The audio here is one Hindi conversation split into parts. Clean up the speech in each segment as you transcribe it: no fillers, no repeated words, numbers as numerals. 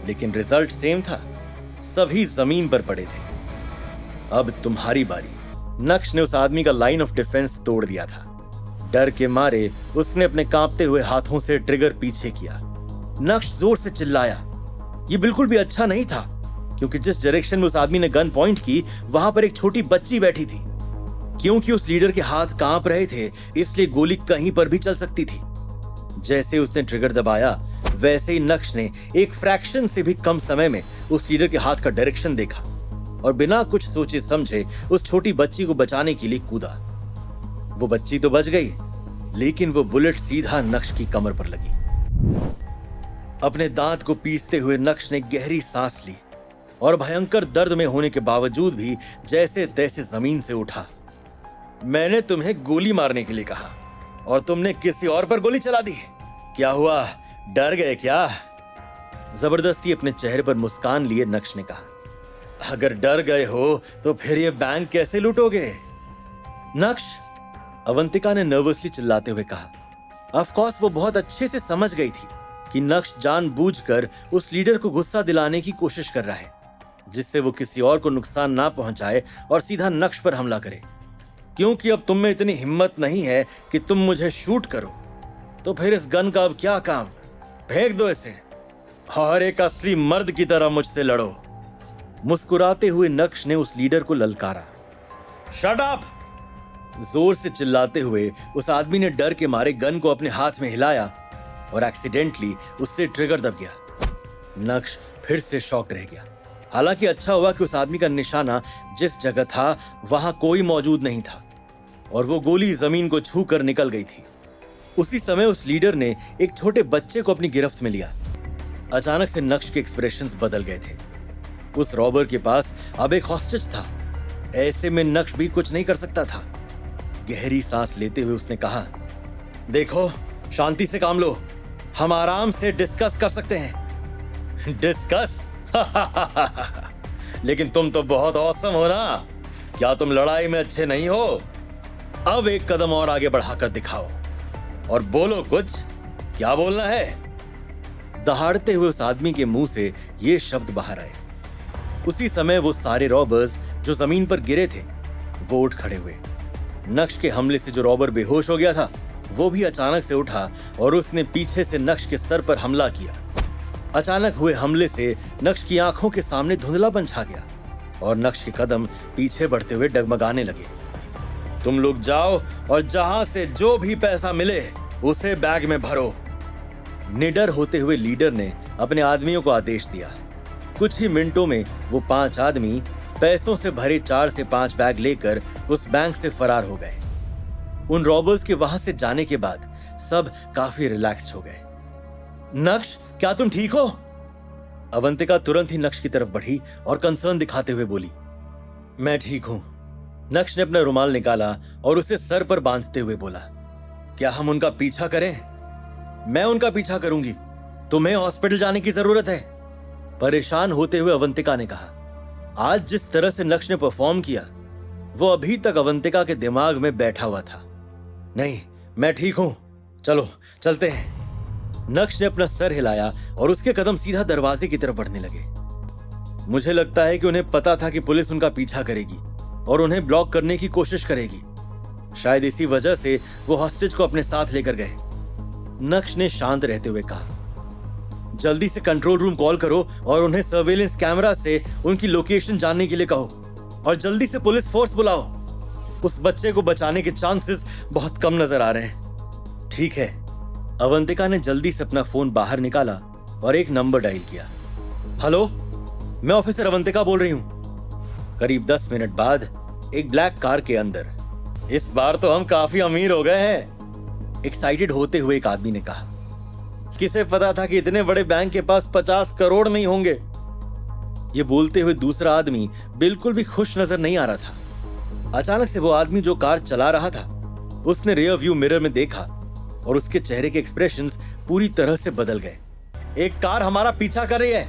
लेकिन रिजल्ट सेम था। सभी जमीन पर पड़े थे। अब तुम्हारी बारी। नक्श ने उस आदमी का लाइन ऑफ डिफेंस तोड़ दिया था। डर के मारे उसने अपने कांपते हुए हाथों से ट्रिगर पीछे किया। नक्श जोर से चिल्लाया। ये बिल्कुल भी अच्छा नहीं था, क्योंकि जिस डायरेक्शन में उस आदमी ने गन पॉइंट की वहां पर एक छोटी बच्ची बैठी थी। क्योंकि उस लीडर के हाथ कांप रहे थे, इसलिए गोली कहीं पर भी चल सकती थी। जैसे उसने ट्रिगर दबाया, वैसे ही नक्श ने एक फ्रैक्शन से भी कम समय में उस लीडर के हाथ का डायरेक्शन देखा और बिना कुछ सोचे समझे उस छोटी बच्ची को बचाने के लिए कूदा। वो बच्ची तो बच गई, लेकिन वो बुलेट सीधा नक्श की कमर पर लगी। अपने दांत को पीसते हुए नक्श ने गहरी सांस ली और भयंकर दर्द में होने के बावजूद भी जैसे तैसे जमीन से उठा। मैंने तुम्हें गोली मारने के लिए कहा और तुमने किसी और पर गोली चला दी। क्या हुआ, डर गए क्या? जबरदस्ती अपने चेहरे पर मुस्कान लिए नक्श ने कहा। अगर डर गए हो तो फिर ये बैंक कैसे लूटोगे? नक्श, अवंतिका ने नर्वसली चिल्लाते हुए कहा। ऑफ कोर्स वो बहुत अच्छे से समझ गई थी कि नक्श जानबूझकर उस लीडर को गुस्सा दिलाने की कोशिश कर रहा है, जिससे वो किसी और को नुकसान ना पहुंचाए और सीधा नक्श पर हमला करे। क्योंकि अब तुम में इतनी हिम्मत नहीं है कि तुम मुझे शूट करो, तो फिर इस गन का अब क्या काम? फेंक दो इसे और एक असली मर्द की तरह मुझसे लड़ो। मुस्कुराते हुए नक्श ने उस लीडर को ललकारा। Shut up! जोर से चिल्लाते हुए उस आदमी ने डर के मारे गन को अपने हाथ में हिलाया और एक्सीडेंटली उससे ट्रिगर दब गया। नक्श फिर से शॉक्ड रह गया। हालांकि अच्छा हुआ कि उस आदमी का निशाना जिस जगह था वहां कोई मौजूद नहीं था और वो गोली जमीन को छूकर निकल गई थी। उसी समय उस लीडर ने एक छोटे बच्चे को अपनी गिरफ्त में लिया। अचानक से नक्श के एक्सप्रेशंस बदल गए थे। उस रॉबर के पास अब एक हॉस्टेज था। ऐसे में नक्श भी कुछ नहीं कर सकता था। गहरी सांस लेते हुए उसने कहा, देखो, शांति से काम लो, हम आराम से डिस्कस कर सकते हैं। डिस्कस? लेकिन तुम तो बहुत औसम हो ना। क्या तुम लड़ाई में अच्छे नहीं हो? अब एक कदम और आगे बढ़ाकर दिखाओ और बोलो कुछ। क्या बोलना है? दहाड़ते हुए उस आदमी के मुंह से ये शब्द बाहर आए। उसी समय वो सारे रॉबर्स जो जमीन पर गिरे थे वो उठ खड़े हुए। नक्श के हमले से जो रॉबर बेहोश हो गया था वो भी अचानक से उठा और उसने पीछे से नक्श के सर पर हमला किया। अचानक हुए हमले से नक्श की आंखों के सामने धुंधलापन छा गया और नक्श के कदम पीछे बढ़ते हुए डगमगाने लगे। तुम लोग जाओ और जहां से जो भी पैसा मिले उसे बैग में भरो। निडर होते हुए लीडर ने अपने आदमियों को आदेश दिया। कुछ ही मिनटों में वो 5 आदमी पैसों से भरे 4 से 5 बैग लेकर उस बैंक से फरार हो गए। उन रॉबर्स के वहां से जाने के बाद सब काफी रिलैक्स्ड हो गए। नक्श, क्या तुम ठीक हो? अवंतिका तुरंत ही नक्श की तरफ बढ़ी और कंसर्न दिखाते हुए बोली, मैं ठीक हूं। नक्श ने अपना रुमाल निकाला और उसे सर पर बांधते हुए बोला, क्या हम उनका पीछा करें? मैं उनका पीछा करूंगी, तुम्हें हॉस्पिटल जाने की जरूरत है। परेशान होते हुए अवंतिका ने कहा। आज जिस तरह से नक्श ने परफॉर्म किया वो अभी तक अवंतिका के दिमाग में बैठा हुआ था। नहीं, मैं ठीक हूं, चलो चलते हैं। नक्श ने अपना सर हिलाया और उसके कदम सीधा दरवाजे की तरफ बढ़ने लगे। मुझे लगता है कि उन्हें पता था कि पुलिस उनका पीछा करेगी और उन्हें ब्लॉक करने की कोशिश करेगी। शायद इसी वजह से वो हॉस्टेज को अपने साथ लेकर गए। नक्श ने शांत रहते हुए कहा, जल्दी से कंट्रोल रूम कॉल करो और उन्हें सर्वेलेंस कैमरा से उनकी लोकेशन जानने के लिए कहो और जल्दी से पुलिस फोर्स बुलाओ। उस बच्चे को बचाने के चांसेस बहुत कम नजर आ रहे हैं। ठीक है। अवंतिका ने जल्दी से अपना फोन बाहर निकाला और एक नंबर डायल किया। हेलो, मैं ऑफिसर अवंतिका बोल रही हूं। करीब 10 मिनट बाद एक ब्लैक कार के अंदर, इस बार तो हम काफी अमीर हो गए हैं, एक्साइटेड होते हुए एक आदमी ने कहा। किसे पता था कि इतने बड़े बैंक के पास 50 करोड़ नहीं होंगे। ये बोलते हुए दूसरा आदमी बिल्कुल भी खुश नजर नहीं आ रहा था। अचानक से वो आदमी जो कार चला रहा था उसने रियर व्यू मिरर में देखा और उसके चेहरे के एक्सप्रेशंस पूरी तरह से बदल गए। एक कार हमारा पीछा कर रही है।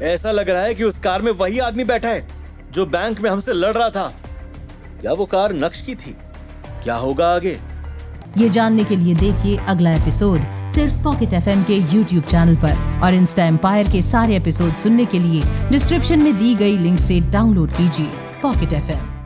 ऐसा लग रहा है कि उस कार में वही आदमी बैठा है जो बैंक में हमसे लड़ रहा था। क्या वो कार नक्श की थी? क्या होगा आगे? ये जानने के लिए देखिए अगला एपिसोड सिर्फ पॉकेट FM के YouTube चैनल पर। और इंस्टा एम्पायर के सारे एपिसोड सुनने के लिए डिस्क्रिप्शन में दी गई लिंक से डाउनलोड कीजिए पॉकेट FM।